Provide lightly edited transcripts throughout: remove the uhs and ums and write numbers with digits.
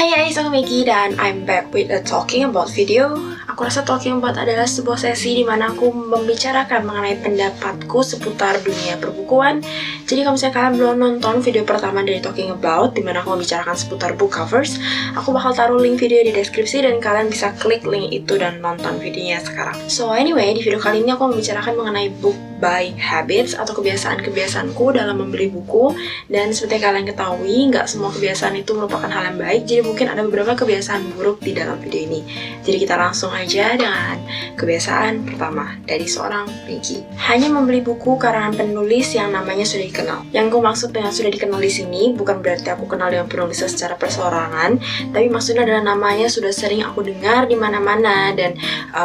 Hai guys, aku Maggie dan I'm back with a talking about video. Aku rasa talking about adalah sebuah sesi di mana aku membicarakan mengenai pendapatku seputar dunia perbukuan. Jadi kalau misalnya kalian belum nonton video pertama dari talking about, di mana aku membicarakan seputar book covers, aku bakal taruh link video di deskripsi dan kalian bisa klik link itu dan nonton videonya sekarang. So anyway, di video kali ini aku membicarakan mengenai book buy habits atau kebiasaan-kebiasaanku dalam membeli buku. Dan seperti kalian ketahui, nggak semua kebiasaan itu merupakan hal yang baik, jadi mungkin ada beberapa kebiasaan buruk di dalam video ini. Jadi kita langsung aja dengan kebiasaan pertama dari seorang Maggie. Hanya membeli buku karangan penulis yang namanya sudah dikenal. Yang aku maksud dengan sudah dikenal di sini bukan berarti aku kenal dengan penulisnya secara perseorangan, tapi maksudnya adalah namanya sudah sering aku dengar di mana-mana dan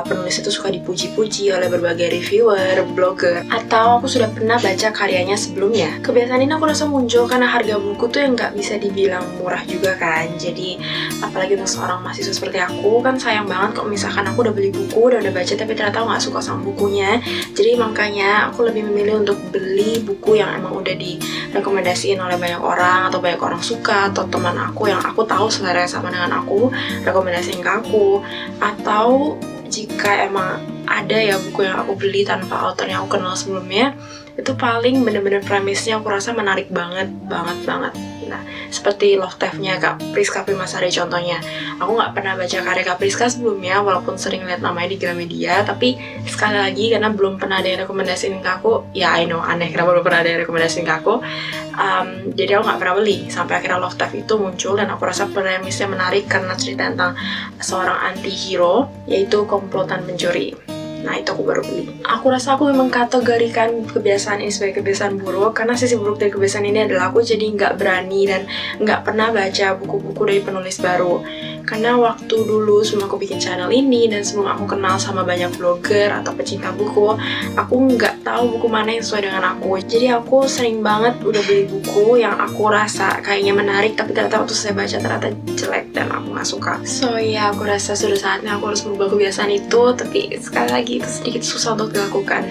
penulis itu suka dipuji-puji oleh berbagai reviewer, blogger, atau aku sudah pernah baca karyanya sebelumnya. Kebiasaan ini aku rasa muncul karena harga buku tuh yang nggak bisa dibilang murah juga kan. Jadi apalagi untuk seorang mahasiswa seperti aku kan sayang banget kalau misalkan aku udah beli buku, udah baca tapi ternyata nggak suka sama bukunya. Jadi makanya aku lebih memilih untuk beli buku yang emang udah direkomendasiin oleh banyak orang, atau banyak orang suka, atau teman aku yang aku tahu selera sama dengan aku rekomendasiin ke aku. Atau jika emang ada ya buku yang aku beli tanpa author yang aku kenal sebelumnya, itu paling bener-bener premisnya aku rasa menarik banget. Nah, seperti Love Theft-nya Kak Priska Primasari contohnya. Aku nggak pernah baca karya Kak Priska sebelumnya, walaupun sering lihat namanya di Gramedia, tapi sekali lagi karena belum pernah ada yang rekomendasiin ke aku, ya I know, aneh kenapa belum pernah ada yang rekomendasiin ke aku, jadi aku nggak pernah beli, sampai akhirnya Love Theft itu muncul, dan aku rasa premisnya menarik karena cerita tentang seorang anti-hero, yaitu komplotan pencuri. Nah, itu aku baru beli. Aku rasa aku memang kategorikan kebiasaan ini sebagai kebiasaan buruk, karena sisi buruk dari kebiasaan ini adalah aku jadi nggak berani dan nggak pernah baca buku-buku dari penulis baru. Karena waktu dulu sebelum aku bikin channel ini dan sebelum aku kenal sama banyak blogger atau pecinta buku, aku nggak tahu buku mana yang sesuai dengan aku. Jadi aku sering banget udah beli buku yang aku rasa kayaknya menarik, tapi ternyata waktu saya baca ternyata jelek dan aku nggak suka. So ya, aku rasa sudah saatnya aku harus merubah kebiasaan itu, tapi sekali lagi itu sedikit susah untuk dilakukan.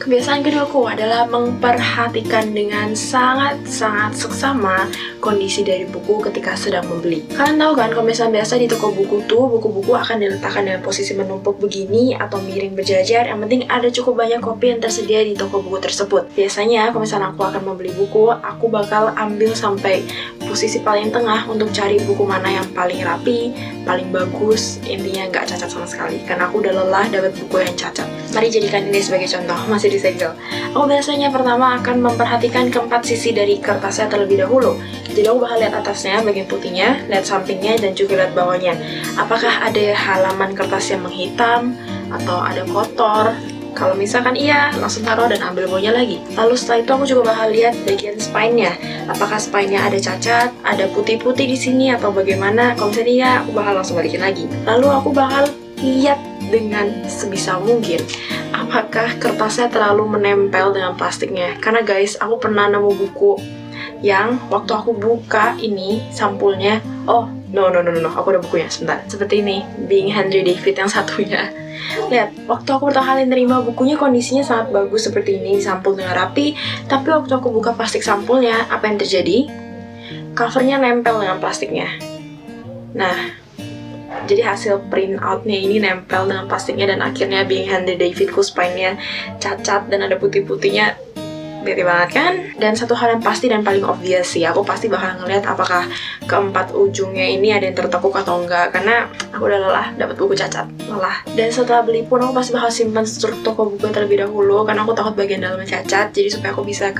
Kebiasaan keduaku adalah memperhatikan dengan sangat-sangat seksama kondisi dari buku ketika sedang membeli. Kalian tahu kan, kalau misalnya biasa di toko buku tuh, buku-buku akan diletakkan dengan posisi menumpuk begini atau miring berjajar, yang penting ada cukup banyak kopi yang tersedia di toko buku tersebut. Biasanya kalau misalnya aku akan membeli buku, aku bakal ambil sampai posisi paling tengah untuk cari buku mana yang paling rapi, paling bagus, intinya nggak cacat sama sekali, karena aku udah lelah dapat buku yang cacat. Mari jadikan ini sebagai contoh, masih disegel. Aku biasanya pertama akan memperhatikan keempat sisi dari kertasnya terlebih dahulu. Jadi aku bakal lihat atasnya, bagian putihnya, lihat sampingnya, dan juga lihat bawahnya. Apakah ada halaman kertas yang menghitam, atau ada kotor? Kalau misalkan iya, langsung taruh dan ambil bawahnya lagi. Lalu setelah itu aku juga bakal lihat bagian spine-nya. Apakah spine-nya ada cacat, ada putih-putih di sini, atau bagaimana? Kalau misalnya iya, aku bakal langsung balikin lagi. Lalu aku bakal lihat dengan sebisa mungkin apakah kertasnya terlalu menempel dengan plastiknya. Karena guys, aku pernah nemu buku yang waktu aku buka ini sampulnya, oh no, aku ada bukunya, sebentar. Seperti ini, Being Henry David yang satunya. Lihat, waktu aku pertama kali nerima bukunya kondisinya sangat bagus seperti ini, sampul dengan rapi. Tapi waktu aku buka plastik sampulnya, apa yang terjadi? Covernya nempel dengan plastiknya. Nah, jadi hasil print outnya ini nempel dengan plastiknya, dan akhirnya Being Henry Davidku spine-nya cacat dan ada putih-putihnya. Bete banget kan? Dan satu hal yang pasti dan paling obvious sih, aku pasti bakal ngeliat apakah keempat ujungnya ini ada yang tertekuk atau enggak, karena aku udah lelah dapat buku cacat, lelah. Dan setelah beli pun aku pasti bakal simpan struktur toko buku terlebih dahulu, karena aku takut bagian dalamnya cacat. Jadi supaya aku bisa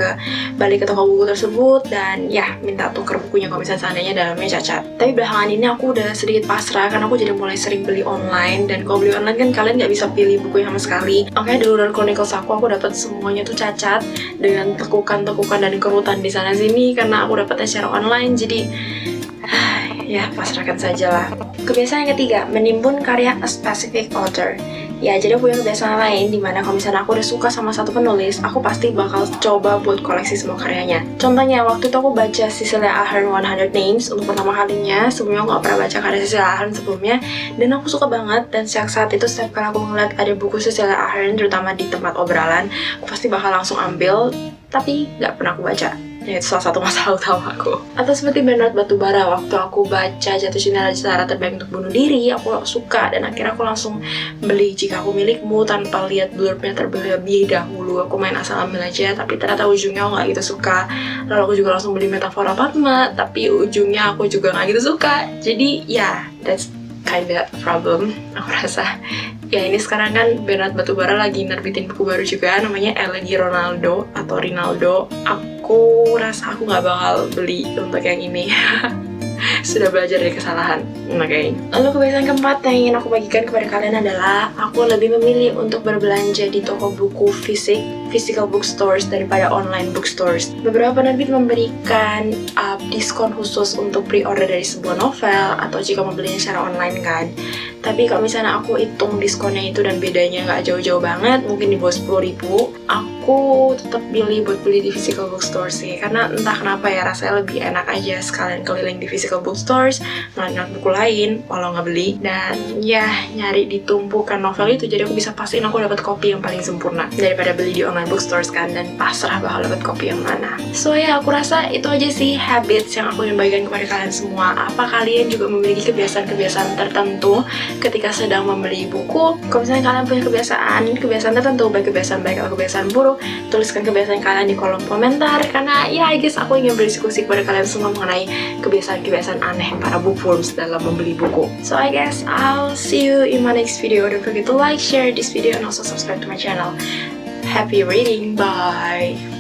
balik ke toko buku tersebut dan ya minta tuker bukunya kalau misalnya seandainya dalamnya cacat. Tapi belakangan ini aku udah sedikit pasrah karena aku jadi mulai sering beli online, dan kalau beli online kan kalian nggak bisa pilih buku sama sekali. Makanya dulu dari Chronicles aku dapat semuanya tuh cacat dengan tekukan-tekukan dan kerutan di sana sini karena aku dapatnya secara online. Jadi ya pasrahkan sajalah. Kebiasaan yang ketiga, menimbun karya a specific author. Ya, jadi aku punya kebiasaan lain dimana kalau misalnya aku udah suka sama satu penulis, aku pasti bakal coba buat koleksi semua karyanya. Contohnya, waktu itu aku baca Cecilia Ahern 100 Names untuk pertama kalinya. Sebelumnya aku gak pernah baca karya Cecilia Ahern sebelumnya, dan aku suka banget. Dan sejak saat itu, setiap kali aku ngeliat ada buku Cecilia Ahern, terutama di tempat obrolan, aku pasti bakal langsung ambil, tapi gak pernah aku baca. Ya, itu salah satu masalah utama aku. Atau seperti Bernard Batubara, waktu aku baca Jatuh Cinta adalah Cara Terbaik Untuk Bunuh Diri, aku suka dan akhirnya aku langsung beli Jika Aku Milikmu tanpa lihat blurbnya terlebih dahulu. Aku main asal ambil aja, tapi ternyata ujungnya aku gak gitu suka. Lalu aku juga langsung beli Metafora Padma, tapi ujungnya aku juga gak gitu suka. Jadi ya, that's kinda problem, aku rasa. Ya ini sekarang kan Bernard Batubara lagi nerbitin buku baru juga, namanya Elegi Ronaldo atau Rinaldo. Aku rasa aku gak bakal beli untuk yang ini. Sudah belajar dari kesalahan. Oke. Lalu kebiasaan keempat yang ingin aku bagikan kepada kalian adalah aku lebih memilih untuk berbelanja di toko buku fisik, physical bookstores daripada online bookstores. Beberapa penerbit memberikan diskon khusus untuk pre-order dari sebuah novel atau jika membelinya secara online kan. Tapi kalau misalnya aku hitung diskonnya itu dan bedanya nggak jauh-jauh banget, mungkin di bawah 10.000, aku tetap pilih buat beli di physical bookstore sih. Karena entah kenapa ya, rasanya lebih enak aja sekalian keliling di physical bookstores, ngeliat buku lain walau nggak beli. Dan ya, nyari di tumpukan novel itu, jadi aku bisa pastiin aku dapat kopi yang paling sempurna daripada beli di online bookstores kan, dan pasrah bakal dapat kopi yang mana. So ya, aku rasa itu aja sih habits yang aku ingin bagikan kepada kalian semua. Apa kalian juga memiliki kebiasaan-kebiasaan tertentu ketika sedang membeli buku? Kalau misalnya kalian punya kebiasaan tertentu, baik kebiasaan baik atau kebiasaan buruk, tuliskan kebiasaan kalian di kolom komentar. Karena ya, I guess aku ingin berdiskusi kepada kalian semua mengenai kebiasaan-kebiasaan aneh para bookworms dalam membeli buku. So I guess I'll see you in my next video. Don't forget to like, share this video, and also subscribe to my channel. Happy reading, bye!